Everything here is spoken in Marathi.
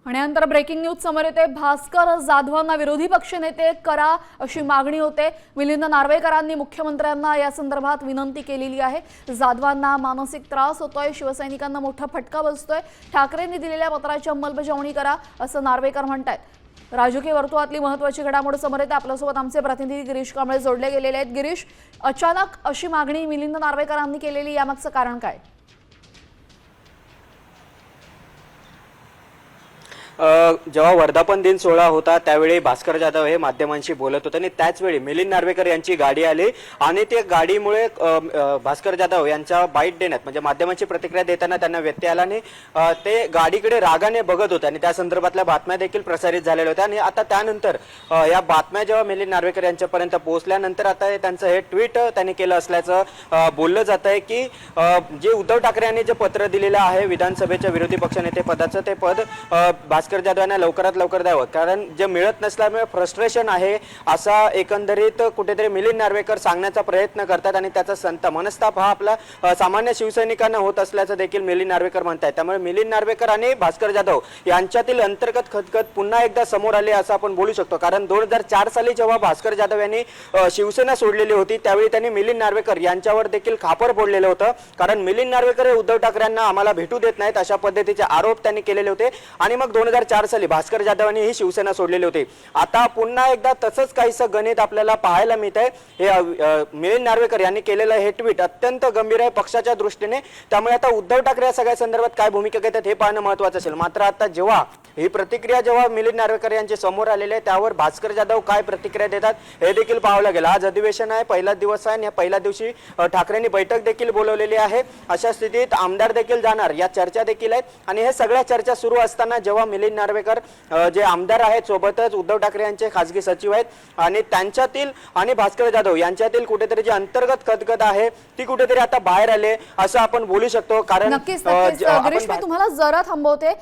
आणि नंतर ब्रेकिंग न्यूज समोर येते। भास्कर जाधवांना विरोधी पक्षनेते करा अशी मागणी होते। मिलिंद नार्वेकरांनी मुख्यमंत्र्यांना या संदर्भात विनंती केलेली आहे। जाधवांना मानसिक त्रास होतोय, शिवसैनिकांना मोठा फटका बसतोय, ठाकरेंनी दिलेल्या पत्राची अंमलबजावणी करा असं नार्वेकर म्हणतात। राजकीय वर्तुळातली महत्त्वाची घडामोड समोर येते। आपल्यासोबत आमचे प्रतिनिधी गिरीश कांबळे जोडले गेलेले आहेत। गिरीश, अचानक अशी मागणी मिलिंद नार्वेकरांनी केलेली, यामागचं कारण काय? जेव्हा वर्धापन दिन सोहळा होता त्यावेळी भास्कर जाधव हे माध्यमांशी बोलत होते आणि त्याचवेळी मिलिंद नार्वेकर यांची गाडी आली आणि त्या गाडीमुळे भास्कर जाधव यांच्या बाईट देण्यात म्हणजे माध्यमांची प्रतिक्रिया देताना त्यांना व्यत्यय आला आणि ते गाडीकडे रागाने बघत होते आणि त्या संदर्भातल्या बातम्या देखील प्रसारित झालेल्या होत्या। आणि आता त्यानंतर या बातम्या जेव्हा मिलिंद नार्वेकर यांच्यापर्यंत पोहोचल्यानंतर आता त्यांचं हे ट्विट त्यांनी केलं असल्याचं बोललं जात आहे की जे उद्धव ठाकरे यांनी जे पत्र दिलेलं आहे विधानसभेच्या विरोधी पक्षनेते पदाचं, ते पद भास्कर जाधव यांना लवकरात लवकर द्यावं, कारण जे मिळत नसल्यामुळे फ्रस्ट्रेशन आहे असा एकंदरीत कुठेतरी मिलिंद नार्वेकर सांगण्याचा प्रयत्न करतात आणि त्याचा संत मनस्ताप हा आपला सामान्य शिवसैनिकांना होत असल्याचं देखील मिलिंद नार्वेकर म्हणतात। त्यामुळे मिलिंद नार्वेकर आणि भास्कर जाधव यांच्यातील अंतर्गत खतखत पुन्हा एकदा समोर आले असं आपण बोलू शकतो। कारण 2004 साली जेव्हा भास्कर जाधव यांनी शिवसेना सोडलेली होती त्यावेळी त्यांनी मिलिंद नार्वेकर यांच्यावर देखील खापर फोडलेलं होतं, कारण मिलिंद नार्वेकर हे उद्धव ठाकरेंना आम्हाला भेटू देत नाहीत अशा पद्धतीचे आरोप त्यांनी केलेले होते आणि मग 2004 साली भास्कर जाधवांनी ही शिवसेना सोडलेली होती। आता पुन्हा एकदा तसंच काहीसं गणित आपल्याला पाहायला मिळत आहे। हे मिलिंद नार्वेकर यांनी केलेलं हे ट्विट अत्यंत गंभीर आहे पक्षाच्या दृष्टीने। त्यामुळे आता उद्धव ठाकरे या सगळ्या संदर्भात काय भूमिका घेतात हे पाहणं महत्त्वाचं असेल। मात्र आता जेव्हा ही प्रतिक्रिया जेव्हा मिलिंद नार्वेकर यांच्या समोर आलेली आहे त्यावर भास्कर जाधव काय प्रतिक्रिया देतात हे देखील पाहावं लागेल। आज अधिवेशन आहे, पहिला दिवस आहे आणि या पहिल्या दिवशी ठाकरेंनी बैठक देखील बोलवलेली आहे। अशा स्थितीत आमदार देखील जाणार या चर्चा देखील आहेत आणि हे सगळ्या चर्चा सुरू असताना जेव्हा मिलिंद नार्वेकर जे आमदार आहेत सोबतच उद्धव ठाकरे यांचे खासगी सचिव आहेत आणि त्यांच्यातील आणि भास्कर जाधव यांच्यातील कुठेतरी जी अंतर्गत खतखत आहे ती कुठेतरी आता बाहेर आले असं आपण बोलू शकतो। कारण नक्कीच गिरीश, मी तुम्हाला जरा थांबवते।